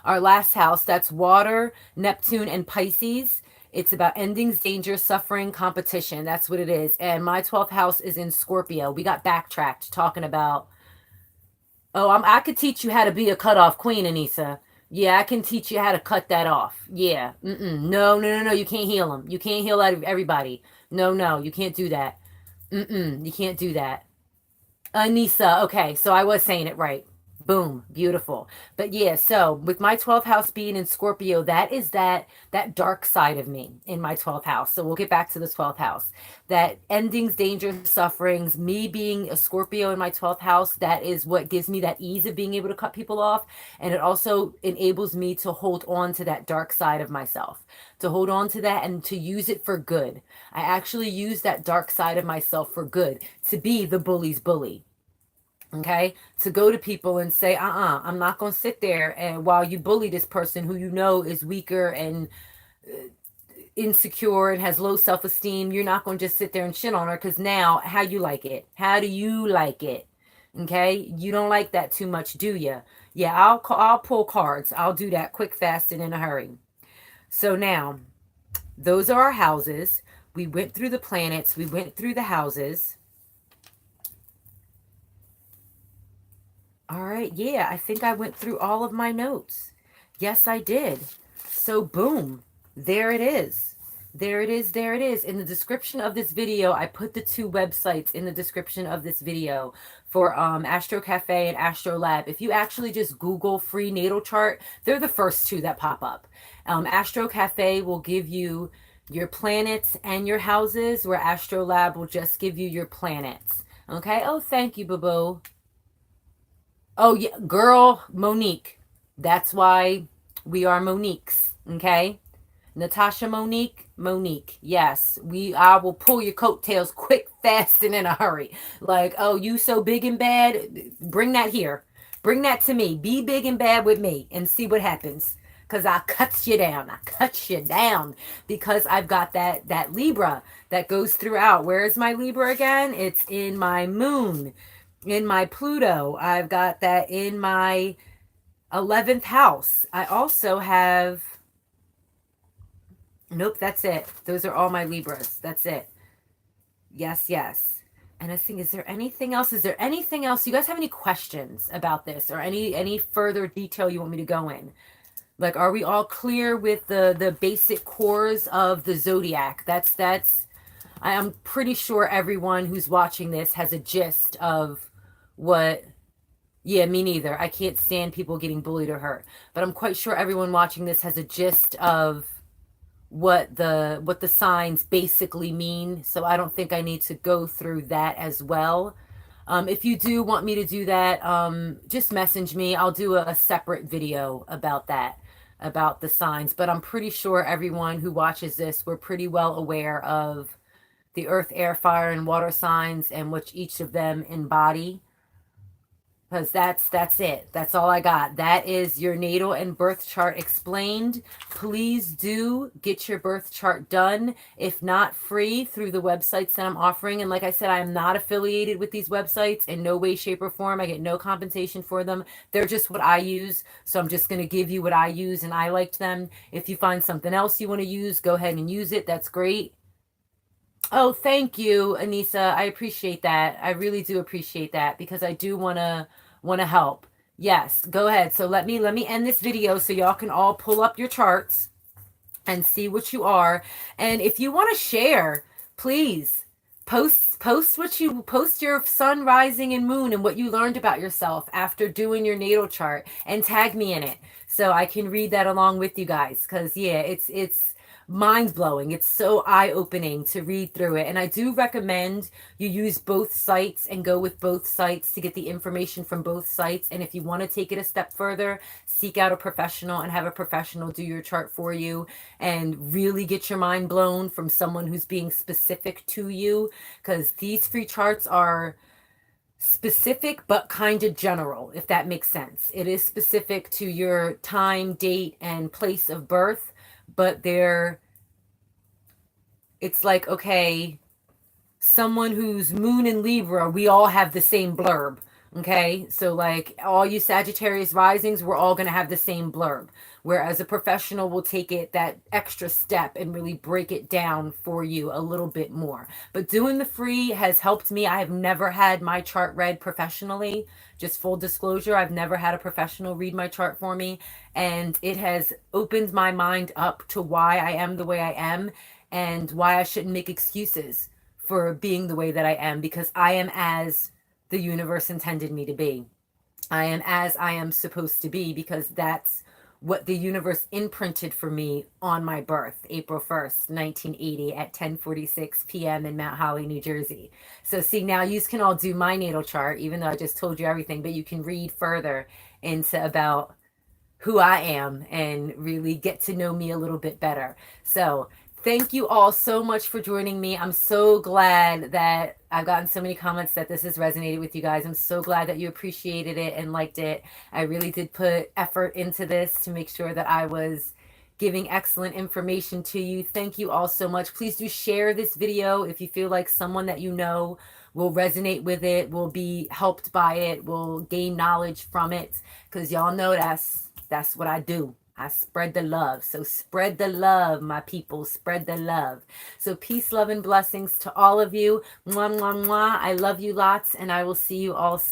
Our last house, that's water, Neptune, and Pisces. It's about endings, danger, suffering, competition. That's what it is. And my 12th house is in Scorpio. We got backtracked talking about, I could teach you how to be a cutoff queen, Anissa. Yeah, I can teach you how to cut that off. Yeah. No, no, no, no. You can't heal them. You can't heal out of everybody. No, no, you can't do that. You can't do that. Anissa. Okay, so I was saying it right. Boom, beautiful. But yeah, so with my 12th house being in Scorpio, that is that dark side of me in my 12th house. So we'll get back to the 12th house. That endings, dangers, sufferings, me being a Scorpio in my 12th house, that is what gives me that ease of being able to cut people off. And it also enables me to hold on to that dark side of myself, to hold on to that and to use it for good. I actually use that dark side of myself for good, to be the bully's bully. Okay, to go to people and say, I'm not going to sit there and while you bully this person who you know is weaker and insecure and has low self-esteem, you're not going to just sit there and shit on her, because now how you like it? How do you like it? Okay, you don't like that too much, do you? Yeah, I'll pull cards. I'll do that quick, fast, and in a hurry. So now, those are our houses. We went through the planets. We went through the houses. All right, yeah, I think I went through all of my notes. Yes, I did. So, boom, there it is. There it is. There it is. In the description of this video, I put the two websites in the description of this video for Astro Cafe and Astro Lab. If you actually just Google free natal chart, they're the first two that pop up. Astro Cafe will give you your planets and your houses, where Astro Lab will just give you your planets. Okay. Oh, thank you, boo-boo. Oh, yeah, girl, Monique. That's why we are Moniques, okay? Natasha Monique, Monique. Yes, I will pull your coattails quick, fast, and in a hurry. Like, oh, you so big and bad? Bring that here. Bring that to me. Be big and bad with me and see what happens. Because I cut you down. I cut you down because I've got that Libra that goes throughout. Where is my Libra again? It's in my moon, in my Pluto. I've got that in my 11th house. I also have, nope, that's it. Those are all my Libras. That's it. Yes, yes. And I think, is there anything else? Is there anything else? You guys have any questions about this, or any further detail you want me to go in? Like, are we all clear with the basic cores of the zodiac? I am pretty sure everyone who's watching this has a gist of what. Yeah, me neither. I can't stand people getting bullied or hurt. But I'm quite sure everyone watching this has a gist of what the signs basically mean. So I don't think I need to go through that as well. If you do want me to do that, just message me. I'll do a separate video about that, about the signs. But I'm pretty sure everyone who watches this, we're pretty well aware of the earth, air, fire, and water signs and what each of them embody. Because that's it. That's all I got. That is your natal and birth chart explained. Please do get your birth chart done, if not free, through the websites that I'm offering. And like I said, I am not affiliated with these websites in no way, shape, or form. I get no compensation for them. They're just what I use. So I'm just going to give you what I use, and I liked them. If you find something else you want to use, go ahead and use it. That's great. Oh, thank you, Anissa. I appreciate that. I really do appreciate that, because I do want to help. Yes, go ahead. So let me end this video so y'all can all pull up your charts and see what you are. And if you want to share, please post your sun, rising, and moon and what you learned about yourself after doing your natal chart, and tag me in it so I can read that along with you guys. Because yeah, it's mind-blowing. It's so eye-opening to read through it. And I do recommend you use both sites and go with both sites to get the information from both sites. And if you want to take it a step further, seek out a professional and have a professional do your chart for you and really get your mind blown from someone who's being specific to you, because these free charts are specific but kind of general, if that makes sense. It is specific to your time, date, and place of birth, but it's like, okay, someone who's moon in Libra, we all have the same blurb. Okay, so like all you Sagittarius risings, we're all going to have the same blurb. Whereas a professional will take it that extra step and really break it down for you a little bit more. But doing the free has helped me. I have never had my chart read professionally. Just full disclosure, I've never had a professional read my chart for me. And it has opened my mind up to why I am the way I am and why I shouldn't make excuses for being the way that I am, because I am as the universe intended me to be. I am as I am supposed to be, because that's what the universe imprinted for me on my birth, April 1st, 1980 at 10:46 p.m. in Mount Holly, New Jersey. So see, now you can all do my natal chart, even though I just told you everything, but you can read further into about who I am and really get to know me a little bit better. So thank you all so much for joining me. I'm so glad that I've gotten so many comments that this has resonated with you guys. I'm so glad that you appreciated it and liked it. I really did put effort into this to make sure that I was giving excellent information to you. Thank you all so much. Please do share this video if you feel like someone that you know will resonate with it, will be helped by it, will gain knowledge from it, because y'all know that's what I do. I spread the love. So spread the love, my people. Spread the love. So peace, love, and blessings to all of you. Mwah, mwah, mwah. I love you lots, and I will see you all soon.